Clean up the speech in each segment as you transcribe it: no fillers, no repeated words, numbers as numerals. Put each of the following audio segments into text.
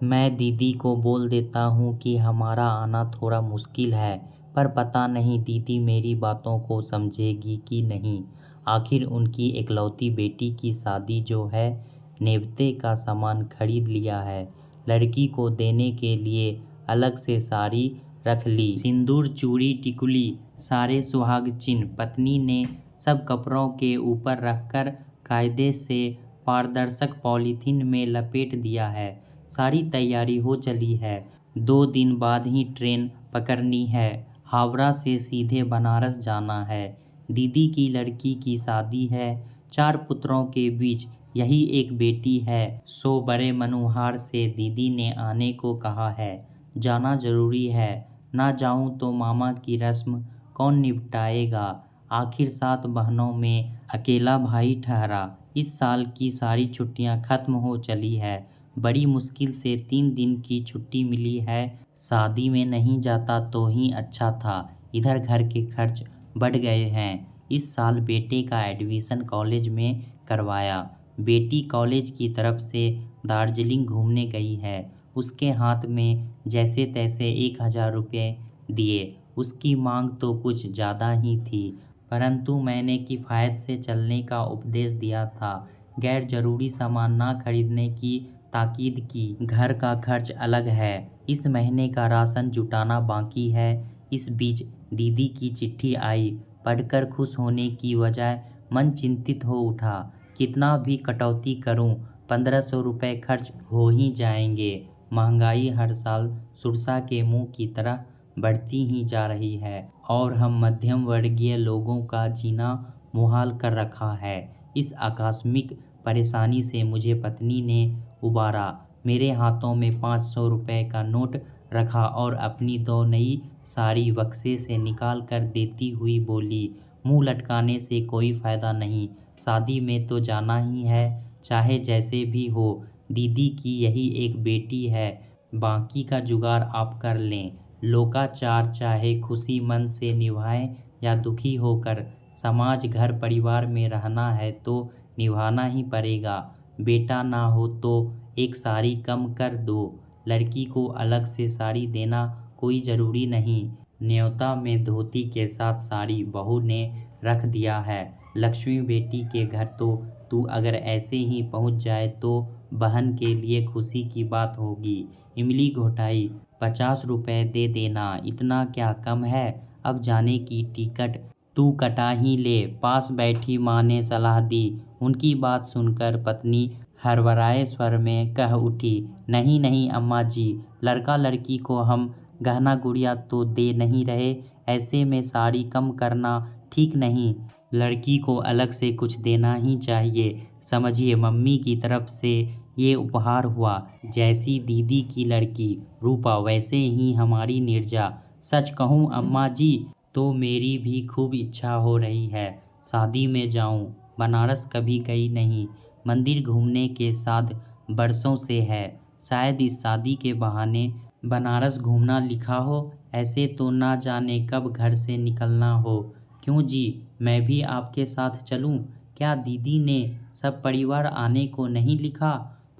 मैं दीदी को बोल देता हूँ कि हमारा आना थोड़ा मुश्किल है, पर पता नहीं दीदी मेरी बातों को समझेगी कि नहीं। आखिर उनकी इकलौती बेटी की शादी जो है, नेवते का सामान खरीद लिया है। लड़की को देने के लिए अलग से साड़ी रख ली, सिंदूर, चूड़ी, टिकुली, सारे सुहाग चिन्ह पत्नी ने सब कपड़ों के ऊपर रखकर कायदे से पारदर्शक पॉलीथीन में लपेट दिया है। सारी तैयारी हो चली है। 2 दिन बाद ही ट्रेन पकड़नी है। हावड़ा से सीधे बनारस जाना है। दीदी की लड़की की शादी है। 4 पुत्रों के बीच यही एक बेटी है। सो बड़े मनोहार से दीदी ने आने को कहा है। जाना जरूरी है। ना जाऊं तो मामा की रस्म कौन निपटाएगा। आखिर 7 बहनों में अकेला भाई ठहरा। इस साल की सारी छुट्टियां खत्म हो चली है। बड़ी मुश्किल से 3 दिन की छुट्टी मिली है। शादी में नहीं जाता तो ही अच्छा था। इधर घर के खर्च बढ़ गए हैं। इस साल बेटे का एडमिशन कॉलेज में करवाया। बेटी कॉलेज की तरफ से दार्जिलिंग घूमने गई है। उसके हाथ में जैसे तैसे 1000 रुपये दिए। उसकी मांग तो कुछ ज़्यादा ही थी, परंतु मैंने किफ़ायत से चलने का उपदेश दिया था। गैर जरूरी सामान ना खरीदने की ताकीद की। घर का खर्च अलग है। इस महीने का राशन जुटाना बाकी है। इस बीच दीदी की चिट्ठी आई। पढ़कर खुश होने की बजाय मन चिंतित हो उठा। कितना भी कटौती करूं, 1500 रुपये खर्च हो ही जाएंगे। महंगाई हर साल सुरसा के मुंह की तरह बढ़ती ही जा रही है और हम मध्यम वर्गीय लोगों का जीना मुहाल कर रखा है। इस आकस्मिक परेशानी से मुझे पत्नी ने उबारा। मेरे हाथों में 500 रुपये का नोट रखा और अपनी 2 नई साड़ी बक्से से निकाल कर देती हुई बोली, मुंह लटकाने से कोई फ़ायदा नहीं। शादी में तो जाना ही है, चाहे जैसे भी हो। दीदी की यही एक बेटी है, बाकी का जुगाड़ आप कर लें। लोकाचार चाहे खुशी मन से निभाएं या दुखी होकर, समाज घर परिवार में रहना है तो निभाना ही पड़ेगा। बेटा ना हो तो एक साड़ी कम कर दो। लड़की को अलग से साड़ी देना कोई ज़रूरी नहीं। न्योता में धोती के साथ साड़ी बहू ने रख दिया है। लक्ष्मी बेटी के घर तो तू अगर ऐसे ही पहुंच जाए तो बहन के लिए खुशी की बात होगी। इमली घोटाई, 50 रुपये दे देना, इतना क्या कम है। अब जाने की टिकट तू कटा ही ले। पास बैठी माँ ने सलाह दी। उनकी बात सुनकर पत्नी हड़बड़ाए स्वर में कह उठी, नहीं नहीं अम्मा जी, लड़का लड़की को हम गहना गुड़िया तो दे नहीं रहे। ऐसे में साड़ी कम करना ठीक नहीं। लड़की को अलग से कुछ देना ही चाहिए। समझिए, मम्मी की तरफ से ये उपहार हुआ। जैसी दीदी की लड़की रूपा वैसे ही हमारी नीरजा। सच कहूँ अम्मा जी, तो मेरी भी खूब इच्छा हो रही है शादी में जाऊं। बनारस कभी गई नहीं। मंदिर घूमने के साथ बरसों से है। शायद इस शादी के बहाने बनारस घूमना लिखा हो। ऐसे तो ना जाने कब घर से निकलना हो। क्यों जी, मैं भी आपके साथ चलूं? क्या दीदी ने सब परिवार आने को नहीं लिखा?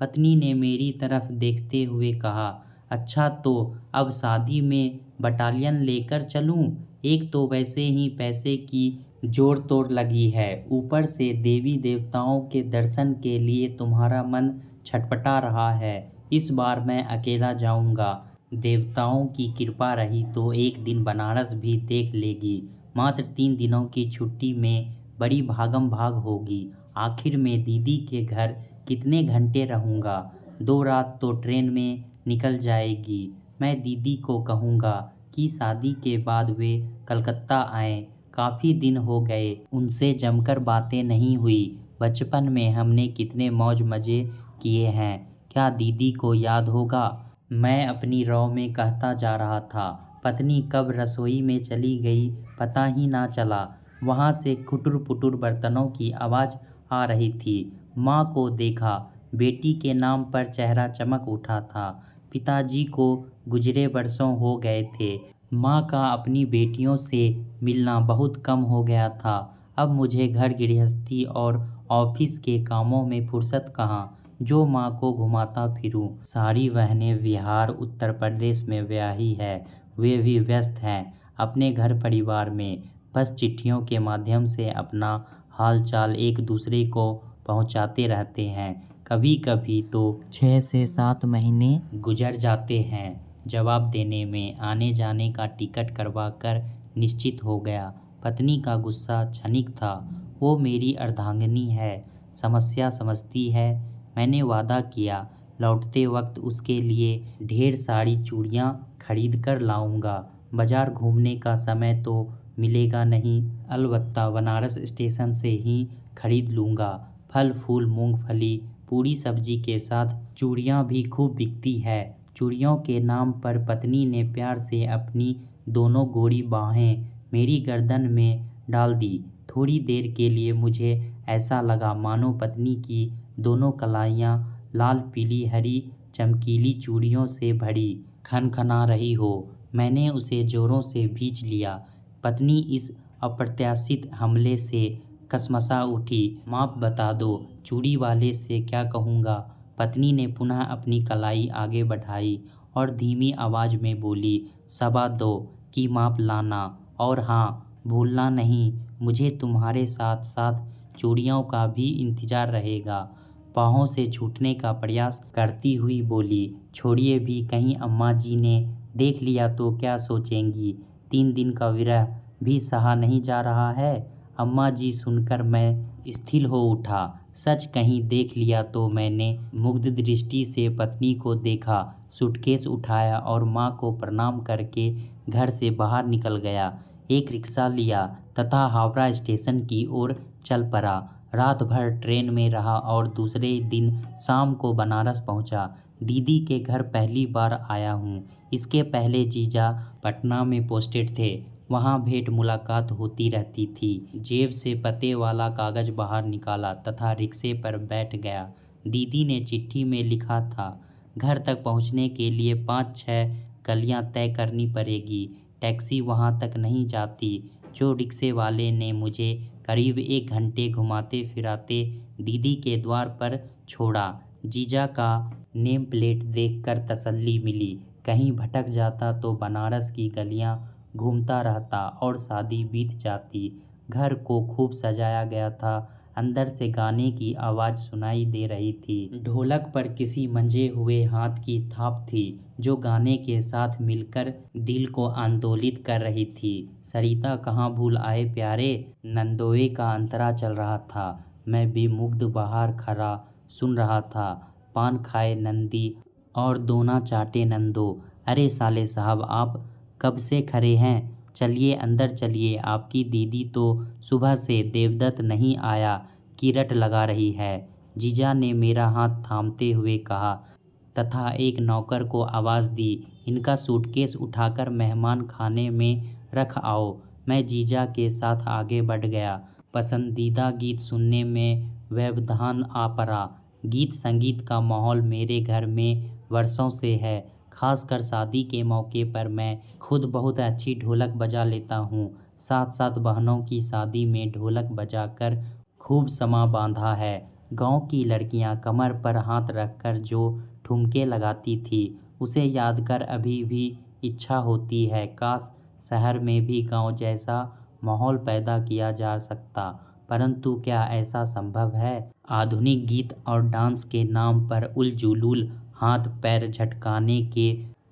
पत्नी ने मेरी तरफ देखते हुए कहा। अच्छा, तो अब शादी में बटालियन लेकर चलूं? एक तो वैसे ही पैसे की जोड़ तोड़ लगी है, ऊपर से देवी देवताओं के दर्शन के लिए तुम्हारा मन छटपटा रहा है। इस बार मैं अकेला जाऊंगा। देवताओं की कृपा रही तो एक दिन बनारस भी देख लेगी। मात्र 3 दिनों की छुट्टी में बड़ी भागम भाग होगी। आखिर में दीदी के घर कितने घंटे रहूंगा? 2 रात तो ट्रेन में निकल जाएगी। मैं दीदी को कहूँगा कि शादी के बाद वे कलकत्ता आएं। काफ़ी दिन हो गए उनसे जमकर बातें नहीं हुई। बचपन में हमने कितने मौज मज़े किए हैं, क्या दीदी को याद होगा? मैं अपनी रौ में कहता जा रहा था। पत्नी कब रसोई में चली गई पता ही ना चला। वहाँ से खुटुर-पुटुर बर्तनों की आवाज़ आ रही थी। माँ को देखा। बेटी के नाम पर चेहरा चमक उठा था। पिताजी को गुजरे बरसों हो गए थे। माँ का अपनी बेटियों से मिलना बहुत कम हो गया था। अब मुझे घर गृहस्थी और ऑफिस के कामों में फुर्सत कहाँ। जो माँ को घुमाता फिरूं। सारी बहनें बिहार उत्तर प्रदेश में ब्याही है, वे भी व्यस्त हैं अपने घर परिवार में, बस चिट्ठियों के माध्यम से अपना हाल चाल एक दूसरे को पहुंचाते रहते हैं। कभी कभी तो 6 से 7 महीने गुजर जाते हैं जवाब देने में। आने जाने का टिकट करवा कर निश्चित हो गया। पत्नी का गुस्सा क्षणिक था। वो मेरी अर्धांगिनी है, समस्या समझती है। मैंने वादा किया लौटते वक्त उसके लिए ढेर सारी चूड़ियाँ खरीद कर लाऊंगा। बाजार घूमने का समय तो मिलेगा नहीं, अलबत्ता बनारस स्टेशन से ही खरीद लूँगा। फल फूल मूंगफली पूरी सब्जी के साथ चूड़ियाँ भी खूब बिकती है। चूड़ियों के नाम पर पत्नी ने प्यार से अपनी दोनों गोरी बाहें मेरी गर्दन में डाल दी। थोड़ी देर के लिए मुझे ऐसा लगा मानो पत्नी की दोनों कलाइयाँ लाल पीली हरी चमकीली चूड़ियों से भरी खनखना रही हो। मैंने उसे जोरों से भींच लिया। पत्नी इस अप्रत्याशित हमले से कसमसा उठी। माप बता दो, चूड़ी वाले से क्या कहूँगा। पत्नी ने पुनः अपनी कलाई आगे बढ़ाई और धीमी आवाज में बोली, 2.25 की माप लाना, और हाँ भूलना नहीं, मुझे तुम्हारे साथ साथ चूड़ियों का भी इंतजार रहेगा। बाहों से छूटने का प्रयास करती हुई बोली, छोड़िए भी, कहीं अम्मा जी ने देख लिया तो क्या सोचेंगी। 3 दिन का विरह भी सहा नहीं जा रहा है। अम्मा जी सुनकर मैं स्थिर हो उठा। सच कहीं देख लिया तो मैंने मुग्ध दृष्टि से पत्नी को देखा, सूटकेस उठाया और माँ को प्रणाम करके घर से बाहर निकल गया। एक रिक्शा लिया तथा हावड़ा स्टेशन की ओर चल पड़ा। रात भर ट्रेन में रहा और दूसरे दिन शाम को बनारस पहुंचा। दीदी के घर पहली बार आया हूँ। इसके पहले जीजा पटना में पोस्टेड थे, वहाँ भेंट मुलाकात होती रहती थी। जेब से पते वाला कागज बाहर निकाला तथा रिक्शे पर बैठ गया। दीदी ने चिट्ठी में लिखा था, घर तक पहुँचने के लिए 5-6 गलियाँ तय करनी पड़ेगी, टैक्सी वहाँ तक नहीं जाती। जो रिक्शे वाले ने मुझे करीब 1 घंटे घुमाते फिराते दीदी के द्वार पर छोड़ा। जीजा का नेम प्लेट देखकर तसल्ली मिली। कहीं भटक जाता तो बनारस की गलियां घूमता रहता और शादी बीत जाती। घर को खूब सजाया गया था। अंदर से गाने की आवाज़ सुनाई दे रही थी। ढोलक पर किसी मंझे हुए हाथ की थाप थी जो गाने के साथ मिलकर दिल को आंदोलित कर रही थी। सरिता कहाँ भूल आए प्यारे, नंदोए का अंतरा चल रहा था। मैं बेमुग्ध बाहर खड़ा सुन रहा था। पान खाए नंदी और दोना चाटे नंदो। अरे साले साहब, आप कब से खड़े हैं? चलिए अंदर चलिए, आपकी दीदी तो सुबह से देवदत्त नहीं आया की रट लगा रही है। जीजा ने मेरा हाथ थामते हुए कहा तथा एक नौकर को आवाज़ दी, इनका सूटकेस उठाकर मेहमान खाने में रख आओ। मैं जीजा के साथ आगे बढ़ गया। पसंदीदा गीत सुनने में व्यवधान आ पड़ा। गीत संगीत का माहौल मेरे घर में वर्षों से है। खासकर शादी के मौके पर मैं खुद बहुत अच्छी ढोलक बजा लेता हूँ। साथ साथ बहनों की शादी में ढोलक बजाकर खूब समा बांधा है। गांव की लड़कियां कमर पर हाथ रखकर जो ठुमके लगाती थी, उसे याद कर अभी भी इच्छा होती है काश शहर में भी गांव जैसा माहौल पैदा किया जा सकता। परंतु क्या ऐसा संभव है? आधुनिक गीत और डांस के नाम पर उलझुलूल हाथ पैर झटकाने के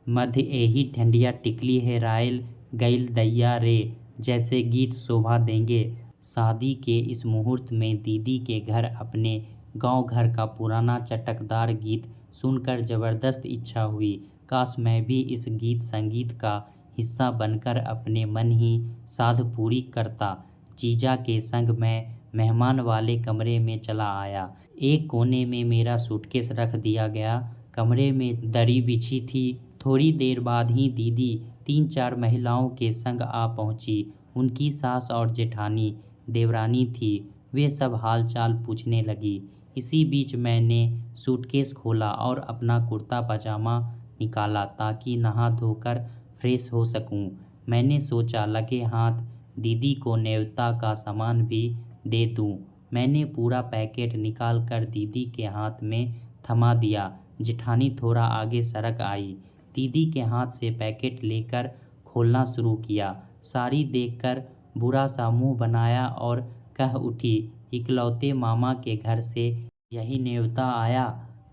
मध्य एही ठंडिया टिकली हेराइल गइल दैया रे जैसे गीत शोभा देंगे। शादी के इस मुहूर्त में दीदी के घर अपने गांव घर का पुराना चटकदार गीत सुनकर जबरदस्त इच्छा हुई। काश मैं भी इस गीत संगीत का हिस्सा बनकर अपने मन ही साध पूरी करता। जीजा के संग मैं मेहमान वाले कमरे में चला आया। एक कोने में मेरा सूटकेस रख दिया गया। कमरे में दरी बिछी थी। थोड़ी देर बाद ही दीदी 3-4 महिलाओं के संग आ पहुंची। उनकी सास और जेठानी देवरानी थी। वे सब हालचाल पूछने लगी। इसी बीच मैंने सूटकेस खोला और अपना कुर्ता पजामा निकाला ताकि नहा धोकर फ्रेश हो सकूं। मैंने सोचा लगे हाथ दीदी को न्योता का सामान भी दे दूं। मैंने पूरा पैकेट निकाल कर दीदी के हाथ में थमा दिया। जेठानी थोड़ा आगे सरक आई। दीदी के हाथ से पैकेट लेकर खोलना शुरू किया। साड़ी देखकर बुरा सा मुंह बनाया और कह उठी, इकलौते मामा के घर से यही न्योता आया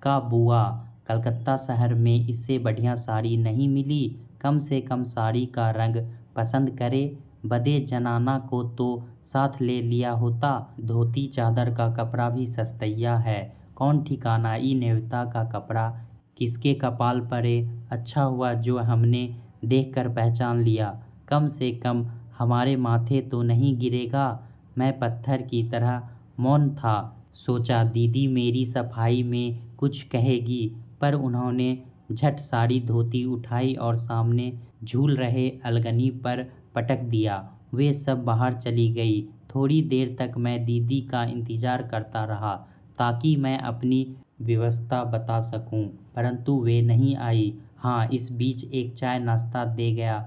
का बुआ? कलकत्ता शहर में इससे बढ़िया साड़ी नहीं मिली। कम से कम साड़ी का रंग पसंद करे। बदे जनाना को तो साथ ले लिया होता। धोती चादर का कपड़ा भी सस्तैया है। कौन ठिकाना ई न्योता का कपड़ा किसके कपाल पड़े। अच्छा हुआ जो हमने देखकर पहचान लिया। कम से कम हमारे माथे तो नहीं गिरेगा। मैं पत्थर की तरह मौन था। सोचा दीदी मेरी सफाई में कुछ कहेगी, पर उन्होंने झट साड़ी धोती उठाई और सामने झूल रहे अलगनी पर पटक दिया। वे सब बाहर चली गई। थोड़ी देर तक मैं दीदी का इंतजार करता रहा ताकि मैं अपनी व्यवस्था बता सकूं, परंतु वे नहीं आई। हाँ, इस बीच एक चाय नाश्ता दे गया।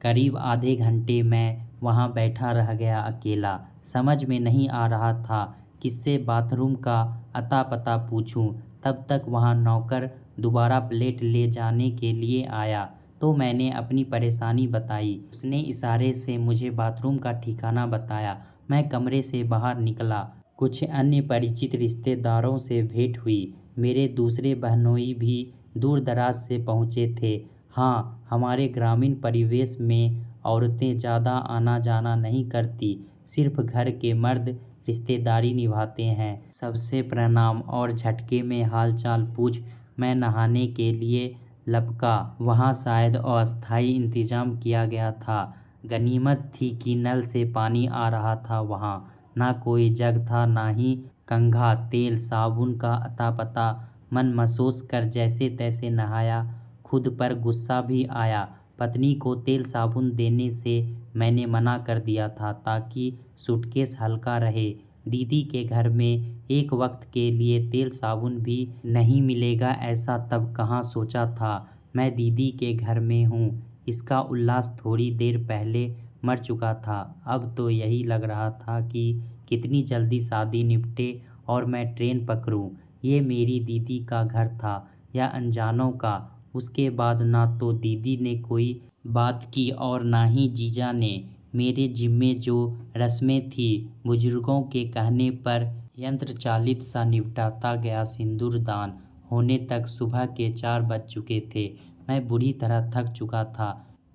करीब आधे घंटे मैं वहाँ बैठा रह गया अकेला। समझ में नहीं आ रहा था किससे बाथरूम का अता पता पूछूं। तब तक वहाँ नौकर दोबारा प्लेट ले जाने के लिए आया, तो मैंने अपनी परेशानी बताई। उसने इशारे से मुझे बाथरूम का ठिकाना बताया। मैं कमरे से बाहर निकला। कुछ अन्य परिचित रिश्तेदारों से भेंट हुई। मेरे दूसरे बहनोई भी दूर दराज से पहुँचे थे। हाँ, हमारे ग्रामीण परिवेश में औरतें ज़्यादा आना जाना नहीं करती, सिर्फ घर के मर्द रिश्तेदारी निभाते हैं। सबसे प्रणाम और झटके में हालचाल पूछ मैं नहाने के लिए लपका। वहाँ शायद अस्थायी इंतजाम किया गया था। गनीमत थी कि नल से पानी आ रहा था। वहाँ ना कोई जग था, ना ही कंघा। तेल साबुन का अता पता मन महसूस कर जैसे तैसे नहाया। खुद पर गुस्सा भी आया। पत्नी को तेल साबुन देने से मैंने मना कर दिया था ताकि सूटकेस हल्का रहे। दीदी के घर में एक वक्त के लिए तेल साबुन भी नहीं मिलेगा ऐसा तब कहाँ सोचा था। मैं दीदी के घर में हूँ, इसका उल्लास थोड़ी देर पहले मर चुका था। अब तो यही लग रहा था कि कितनी जल्दी शादी निपटे और मैं ट्रेन पकड़ूं। ये मेरी दीदी का घर था या अनजानों का। उसके बाद ना तो दीदी ने कोई बात की और ना ही जीजा ने। मेरे जिम्मे जो रस्में थी बुजुर्गों के कहने पर यंत्र चालित सा निपटाता गया। सिंदूर दान होने तक सुबह के 4 बज चुके थे। मैं बुरी तरह थक चुका था।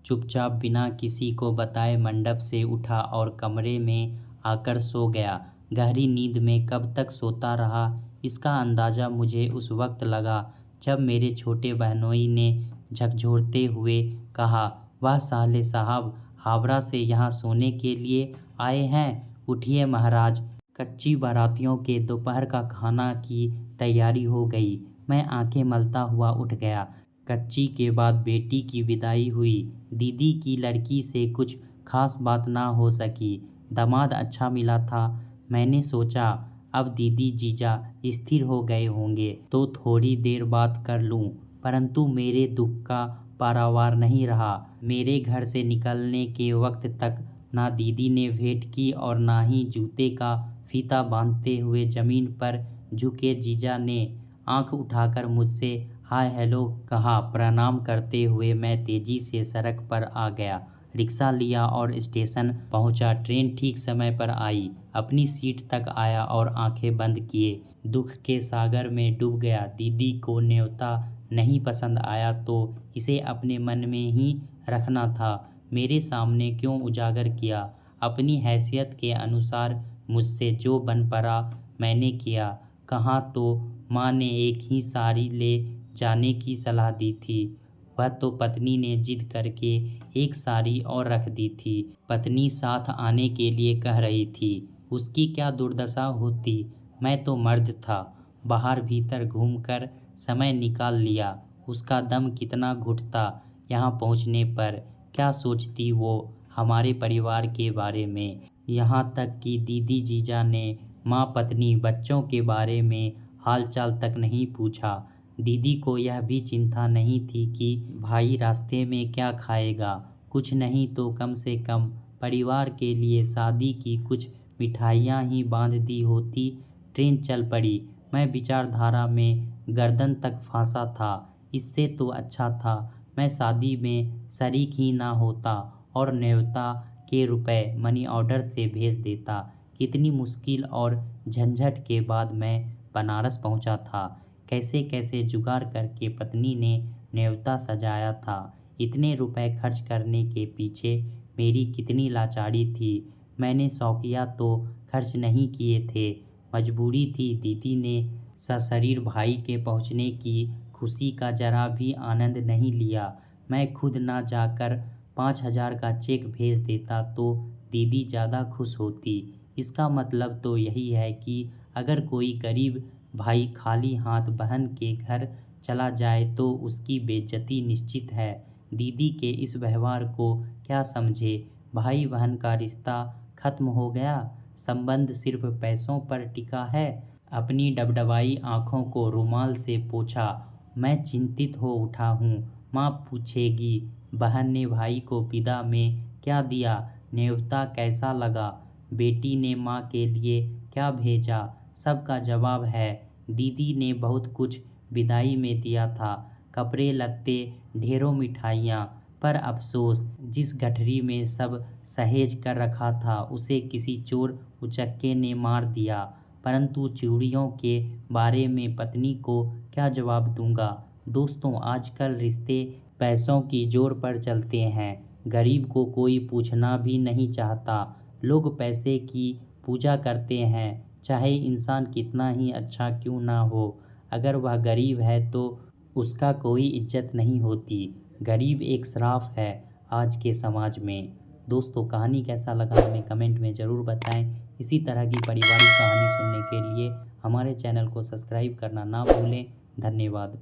चुपचाप बिना किसी को बताए मंडप से उठा और कमरे में आकर सो गया। गहरी नींद में कब तक सोता रहा इसका अंदाज़ा मुझे उस वक्त लगा जब मेरे छोटे बहनोई ने झकझोरते हुए कहा, वाह साले साहब, हावड़ा से यहाँ सोने के लिए आए हैं। उठिए महाराज, कच्ची बारातियों के दोपहर का खाना की तैयारी हो गई। मैं आंखें मलता हुआ उठ गया। कच्ची के बाद बेटी की विदाई हुई। दीदी की लड़की से कुछ खास बात ना हो सकी। दामाद अच्छा मिला था। मैंने सोचा अब दीदी जीजा स्थिर हो गए होंगे तो थोड़ी देर बात कर लूं, परंतु मेरे दुख का पारावार नहीं रहा। मेरे घर से निकलने के वक्त तक ना दीदी ने भेंट की और ना ही जूते का फीता बांधते हुए ज़मीन पर झुके जीजा ने आंख उठाकर मुझसे हाय हेलो कहा। प्रणाम करते हुए मैं तेजी से सड़क पर आ गया। रिक्शा लिया और स्टेशन पहुंचा। ट्रेन ठीक समय पर आई। अपनी सीट तक आया और आंखें बंद किए दुख के सागर में डूब गया। दीदी को न्योता नहीं पसंद आया तो इसे अपने मन में ही रखना था। मेरे सामने क्यों उजागर किया। अपनी हैसियत के अनुसार मुझसे जो बन पड़ा मैंने किया। कहाँ तो माँ ने एक ही साड़ी ले जाने की सलाह दी थी, वह तो पत्नी ने जिद करके एक साड़ी और रख दी थी। पत्नी साथ आने के लिए कह रही थी। उसकी क्या दुर्दशा होती। मैं तो मर्द था। बाहर भीतर घूमकर समय निकाल लिया। उसका दम कितना घुटता यहाँ पहुँचने पर। क्या सोचती वो हमारे परिवार के बारे में। यहाँ तक कि दीदी जीजा ने माँ पत्नी बच्चों के बारे में हालचाल तक नहीं पूछा। दीदी को यह भी चिंता नहीं थी कि भाई रास्ते में क्या खाएगा। कुछ नहीं तो कम से कम परिवार के लिए शादी की कुछ मिठाइयाँ ही बांध दी होती। ट्रेन चल पड़ी। मैं विचारधारा में गर्दन तक फांसा था। इससे तो अच्छा था मैं शादी में शरीक ही ना होता और न्योता के रुपए मनी ऑर्डर से भेज देता। कितनी मुश्किल और झंझट के बाद मैं बनारस पहुंचा था। कैसे कैसे जुगाड़ करके पत्नी ने न्योता सजाया था। इतने रुपए खर्च करने के पीछे मेरी कितनी लाचारी थी। मैंने शौकिया तो खर्च नहीं किए थे, मजबूरी थी। दीदी ने सशरीर भाई के पहुंचने की खुशी का जरा भी आनंद नहीं लिया। मैं खुद ना जाकर 5,000 का चेक भेज देता तो दीदी ज़्यादा खुश होती। इसका मतलब तो यही है कि अगर कोई गरीब भाई खाली हाथ बहन के घर चला जाए तो उसकी बेइज्जती निश्चित है। दीदी के इस व्यवहार को क्या समझे। भाई बहन का रिश्ता खत्म हो गया, संबंध सिर्फ पैसों पर टिका है। अपनी डबडबाई आंखों को रुमाल से पोंछा। मैं चिंतित हो उठा हूँ। माँ पूछेगी बहन ने भाई को विदा में क्या दिया, न्योता कैसा लगा, बेटी ने माँ के लिए क्या भेजा। सबका जवाब है दीदी ने बहुत कुछ विदाई में दिया था, कपड़े लत्ते, ढेरों मिठाइयाँ। पर अफसोस जिस गठरी में सब सहेज कर रखा था उसे किसी चोर उचक्के ने मार दिया। परंतु चूड़ियों के बारे में पत्नी को क्या जवाब दूंगा। दोस्तों, आजकल रिश्ते पैसों की जोर पर चलते हैं। गरीब को कोई पूछना भी नहीं चाहता। लोग पैसे की पूजा करते हैं, चाहे इंसान कितना ही अच्छा क्यों ना हो। अगर वह गरीब है तो उसका कोई इज्जत नहीं होती। गरीब एक श्राप है आज के समाज में। दोस्तों, कहानी कैसा लगा हमें कमेंट में ज़रूर बताएं। इसी तरह की पारिवारिक कहानी सुनने के लिए हमारे चैनल को सब्सक्राइब करना ना भूलें। धन्यवाद।